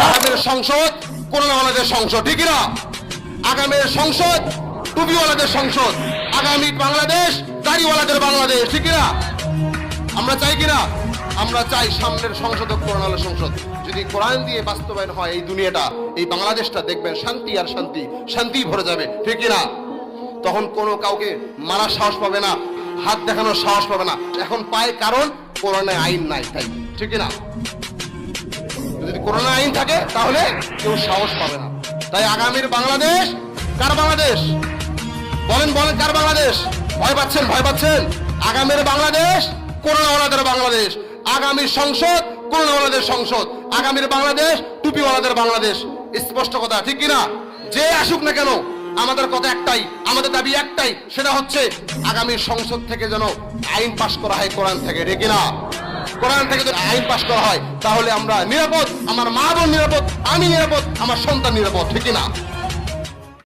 আগামীর সংসদ কোরআনওয়ালাদের সংসদ, ঠিক না? আগামীর সংসদ টুপিওয়ালাদের সংসদ, আগামী বাংলাদেশ দাড়িওয়ালাদের বাংলাদেশ, ঠিক না? আমরা চাই কিনা? আমরা চাই সামনের সংসদ কোরআনওয়ালা সংসদ। যদি কোরআন দিয়ে বাস্তবায়ন হয় এই দুনিয়াটা, এই বাংলাদেশটা দেখবেন শান্তি আর শান্তি, শান্তি ভরে যাবে, ঠিক না? তখন কোনো কাউকে মারার সাহস পাবে না, হাত দেখানোর সাহস পাবে না। এখন পায় কারণ কোরআনে আইন নাই, তাই, ঠিক না? যদি কোরআনে আইন থাকে তাহলে কেউ সাহস পাবে না। তাই আগামীর বাংলাদেশ কার বাংলাদেশ? বলেন বলেন, কার বাংলাদেশ? ভয় পাচ্ছেন, ভয় পাচ্ছেন? আগামীর বাংলাদেশ কোরআনওয়ালাদের বাংলাদেশ, আগামী সংসদ কোরআনওয়ালাদের সংসদ, আগামীর বাংলাদেশ টুপিওয়ালাদের বাংলাদেশ। স্পষ্ট কথা, ঠিক কিনা? যে আসুক না কেন, আমাদের কথা একটাই, আমাদের দাবি একটাই, সেটা হচ্ছে আগামী সংসদ থেকে যেন আইন পাশ করা হয় কোরআন থেকে, ঠিক কিনা? কোরআন থেকে যদি আইন পাশ করা হয় তাহলে আমরা নিরাপদ, আমার মা বোন নিরাপদ, আমি নিরাপদ, আমার সন্তান নিরাপদ, ঠিক কিনা?